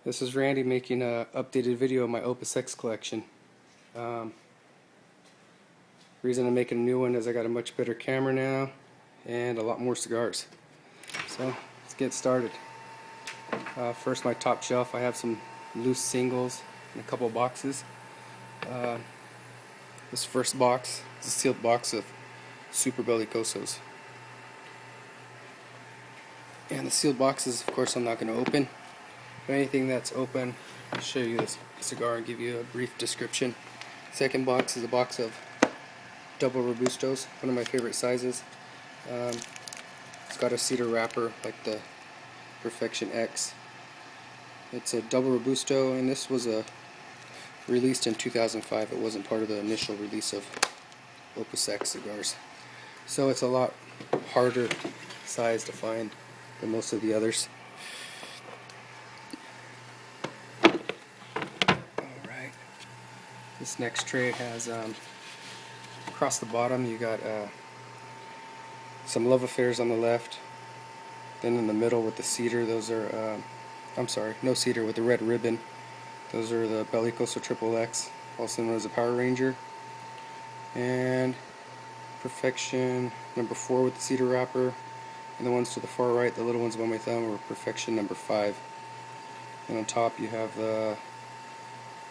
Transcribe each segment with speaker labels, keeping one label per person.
Speaker 1: This is Randy making an updated video of my Opus X collection. Reason I'm making a new one is I got a much better camera now and a lot more cigars. So let's get started. First, my top shelf, I have some loose singles in a couple boxes. This first box is a sealed box of Super Bellicosos. And the sealed boxes, of course, I'm not going to open. But anything that's open, I'll show you this cigar and give you a brief description. Second box is a box of double Robustos, one of my favorite sizes. It's got a cedar wrapper like the Perfection X. It's a double Robusto, and this was released in 2005. It wasn't part of the initial release of Opus X cigars. So it's a lot harder size to find than most of the others. Alright, this next tray has across the bottom you got some love affairs on the left. Then in the middle with the cedar, those are I'm sorry, no cedar, with the red ribbon, those are the Bellicoso Triple X, also known as a Power Ranger. And Perfection number 4 with the cedar wrapper, and the ones to the far right, the little ones above my thumb, are Perfection number 5. And on top you have the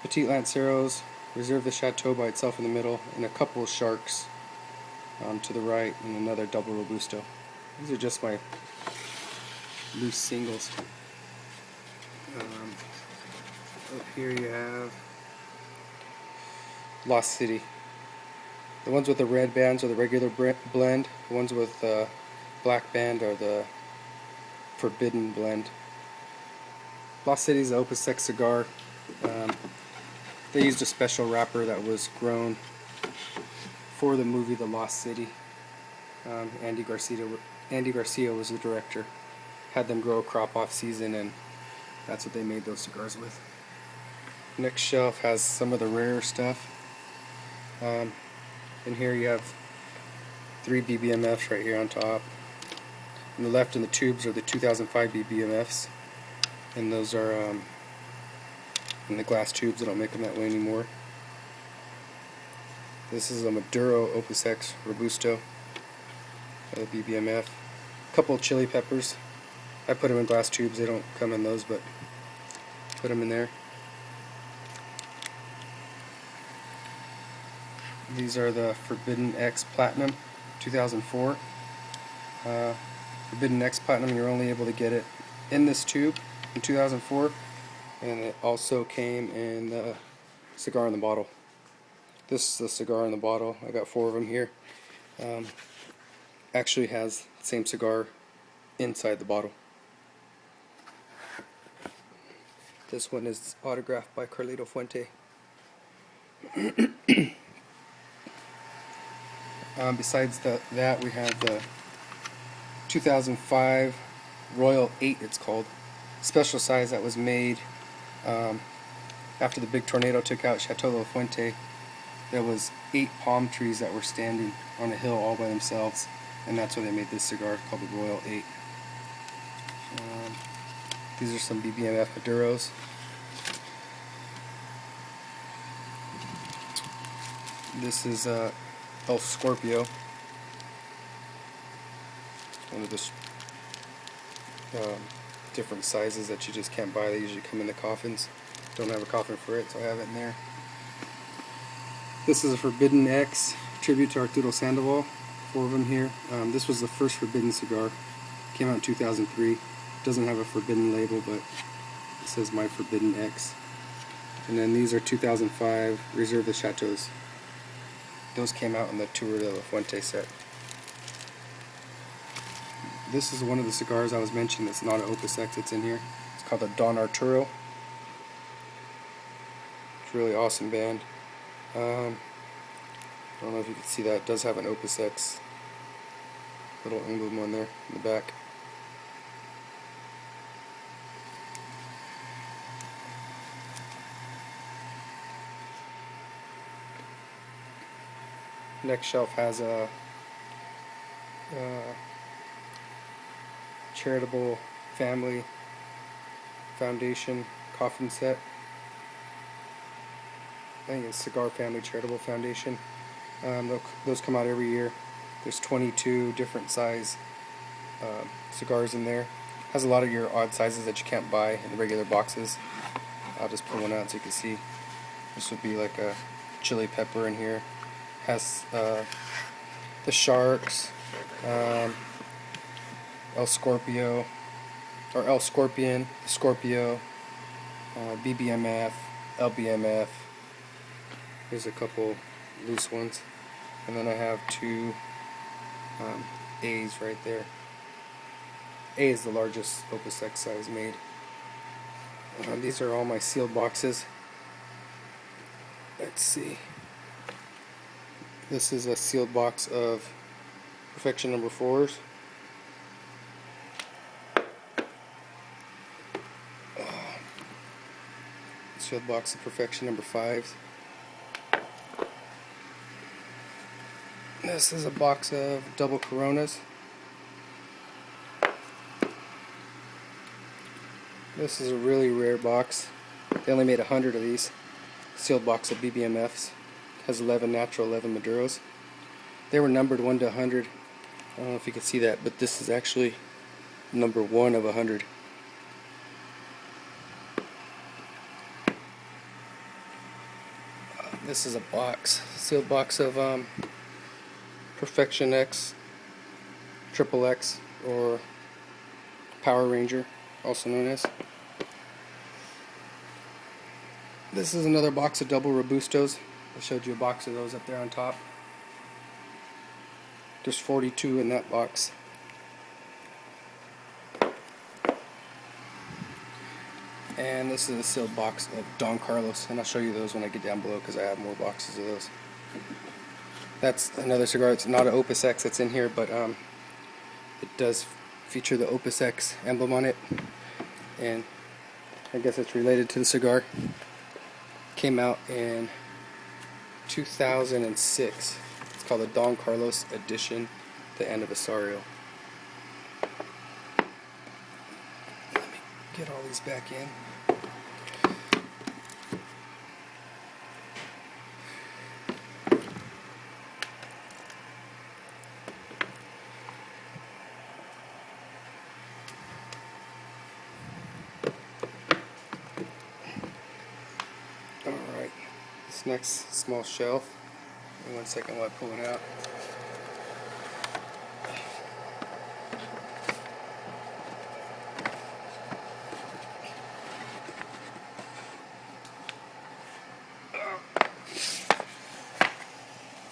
Speaker 1: Petite Lanceros, Reserve the Chateau by itself in the middle, and a couple of Sharks to the right, and another double Robusto. These are just my loose singles. Up here you have Lost City. The ones with the red bands are the regular blend. The ones with black band are the Forbidden blend. Lost City is an Opus X cigar. They used a special wrapper that was grown for the movie The Lost City. Andy Garcia was the director. Had them grow a crop off season, and that's what they made those cigars with. Next shelf has some of the rarer stuff. In here you have 3 BBMFs right here on top. On the left in the tubes are the 2005 BBMFs, and those are in the glass tubes. They don't make them that way anymore. This is a Maduro Opus X Robusto, BBMF. A couple of chili peppers. I put them in glass tubes. They don't come in those, but put them in there. These are the Forbidden X Platinum 2004. Forbidden X Platinum, you're only able to get it in this tube in 2004, and it also came in the cigar in the bottle. This is the cigar in the bottle. I got 4 of them here. Actually has the same cigar inside the bottle. This one is autographed by Carlito Fuente. Besides that, we have the 2005 Royal 8, it's called. Special size that was made after the big tornado took out Chateau La Fuente. There was 8 palm trees that were standing on a hill all by themselves, and that's where they made this cigar called the Royal 8. These are some BBMF Maduros. This is El Scorpio. One of the different sizes that you just can't buy. They usually come in the coffins. Don't have a coffin for it, so I have it in there. This is a Forbidden X, tribute to Arturo Sandoval. 4 of them here. This was the first Forbidden cigar. Came out in 2003. Doesn't have a Forbidden label, but it says My Forbidden X. And then these are 2005 Reserve the Chateaus. Those came out in the Tour de la Fuente set. This is one of the cigars I was mentioning that's not an Opus X that's in here. It's called the Don Arturo. It's a really awesome band. I don't know if you can see that. It does have an Opus X little emblem on there in the back. Next shelf has a charitable family foundation coffin set. I think it's Cigar Family Charitable Foundation. Those come out every year. There's 22 different size cigars in there. Has a lot of your odd sizes that you can't buy in the regular boxes. I'll just pull one out so you can see. This would be like a chili pepper in here. Has the sharks, El Scorpio, or El Scorpion, Scorpio, BBMF, LBMF. Here's a couple loose ones. And then I have two A's right there. A is the largest Opus X size made. These are all my sealed boxes. Let's see. This is a sealed box of Perfection number 4s. Sealed box of Perfection number 5s. This is a box of double Coronas. This is a really rare box. They only made 100 of these. Sealed box of BBMFs. Has 11 natural, 11 Maduros. They were numbered 1 to 100. I don't know if you can see that, but this is actually number 1 of 100. This is a box, sealed box of Perfection X, Triple X, or Power Ranger, also known as. This is another box of double Robustos. I showed you a box of those up there on top. There's 42 in that box. And this is a sealed box of Don Carlos, and I'll show you those when I get down below because I have more boxes of those. That's another cigar. It's not an Opus X that's in here, but it does feature the Opus X emblem on it, and I guess it's related to the cigar. Came out in 2006. It's called the Don Carlos Edition, the Anniversario. Let me get all these back in. Alright, this next small shelf. In 1 second while I pull it out.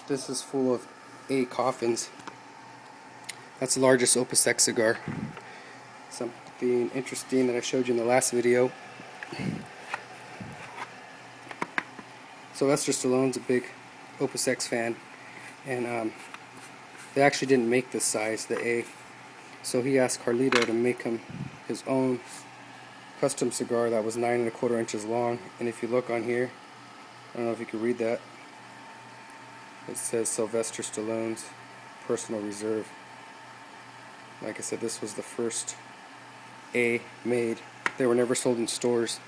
Speaker 1: This is full of A coffins. That's the largest Opus X cigar. Something interesting that I showed you in the last video. Sylvester Stallone's a big Opus X fan, and they actually didn't make this size, the A, so he asked Carlito to make him his own custom cigar that was 9 1/4 inches long. And if you look on here, I don't know if you can read that, it says Sylvester Stallone's Personal Reserve. Like I said, this was the first A made. They were never sold in stores,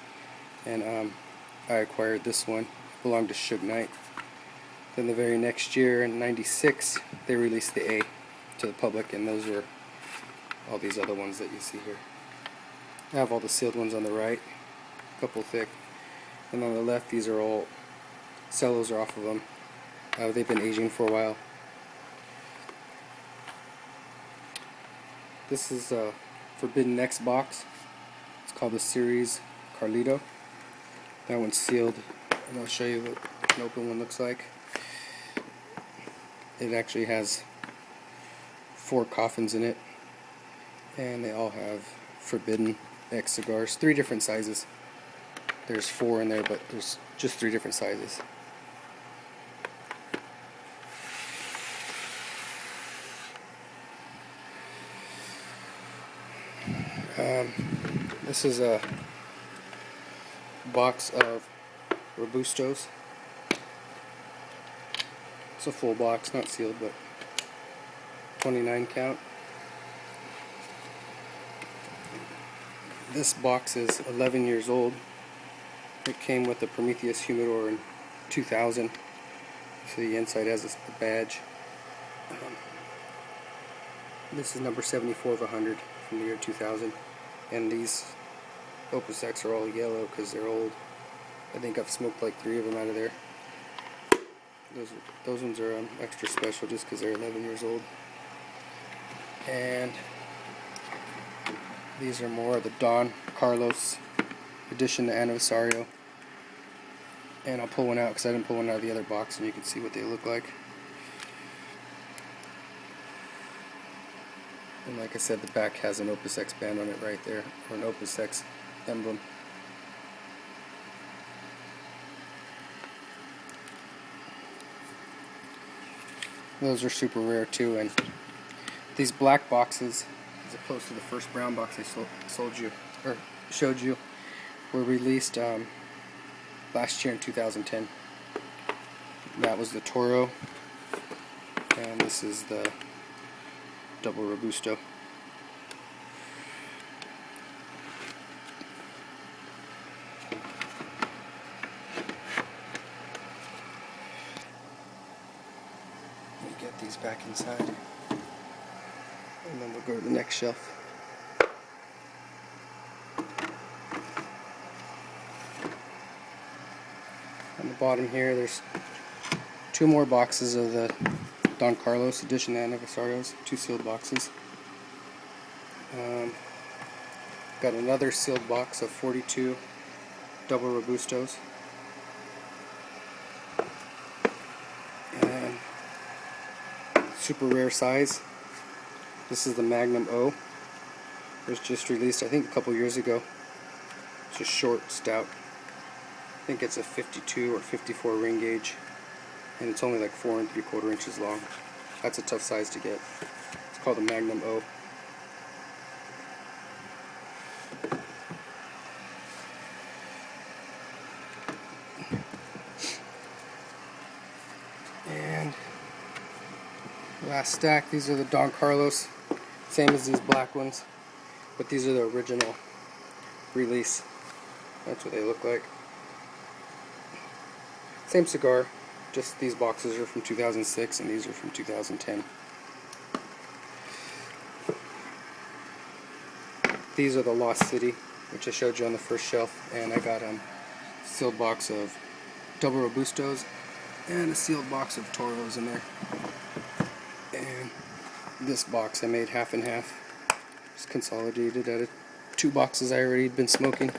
Speaker 1: and I acquired this one. It belonged to Suge Knight. Then the very next year, in '96, they released the A to the public, and those were all these other ones that you see here. I have all the sealed ones on the right, a couple thick, and on the left, these are all cellos are off of them. They've been aging for a while. This is a Forbidden X box. It's called the Series Carlito. That one's sealed, and I'll show you what an open one looks like. It actually has 4 coffins in it, and they all have Forbidden X cigars. 3 different sizes. There's 4 in there, but there's just 3 different sizes. This is a box of Robustos. It's a full box, not sealed, but 29 count. This box is 11 years old. It came with the Prometheus humidor in 2000. So the inside has a badge. This is number 74 of 100 from the year 2000. And these Opus X are all yellow because they're old. I think I've smoked like 3 of them out of there. Those ones are extra special just because they're 11 years old. And these are more of the Don Carlos edition to Aniversario. And I'll pull one out because I didn't pull one out of the other box, and you can see what they look like. And like I said, the back has an Opus X band on it right there, or an Opus X emblem. Those are super rare too, and these black boxes, as opposed to the first brown box I showed you, were released last year in 2010. That was the Toro, and this is the Double Robusto. Let me get these back inside, and then we'll go to the next shelf. On the bottom here, there's 2 more boxes of the Don Carlos edition Anniversarios, 2 sealed boxes. Got another sealed box of 42 Double Robustos. And super rare size. This is the Magnum O. It was just released, I think, a couple years ago. It's a short, stout. I think it's a 52 or 54 ring gauge, and it's only like 4 3/4 inches long. That's a tough size to get. It's called a Magnum O. And last stack, these are the Don Carlos, same as these black ones, but these are the original release. That's what they look like. Same cigar, just these boxes are from 2006 and these are from 2010. These are the Lost City, which I showed you on the first shelf, and I got a sealed box of Double Robustos and a sealed box of Toros in there. And this box I made half and half, just consolidated out of 2 boxes I already had been smoking.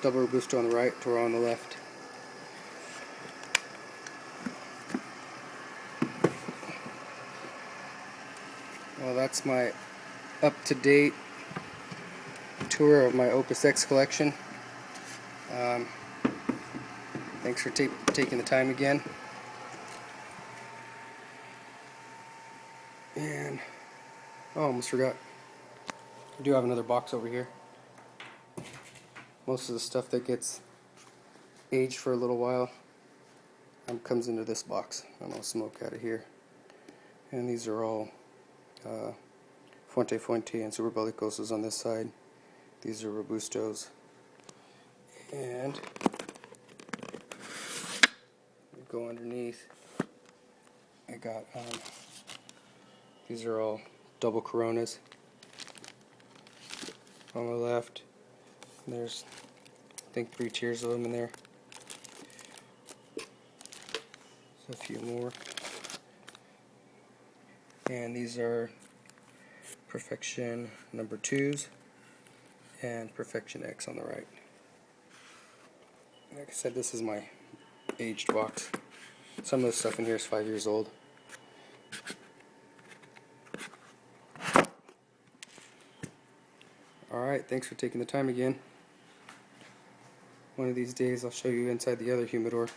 Speaker 1: Double Robusto on the right, Toro on the left. Well, that's my up-to-date tour of my Opus X collection. Thanks for taking the time again. And, oh, almost forgot. I do have another box over here. Most of the stuff that gets aged for a little while comes into this box, and I'll smoke out of here. And these are all Fuente and Super Bellicosos on this side. These are Robustos. And we go underneath. I got these are all double Coronas on the left. And there's, I think, 3 tiers of them in there. A few more. And these are Perfection number 2s and Perfection X on the right. Like I said, this is my aged box. Some of the stuff in here is 5 years old. Alright, thanks for taking the time again. One of these days I'll show you inside the other humidor.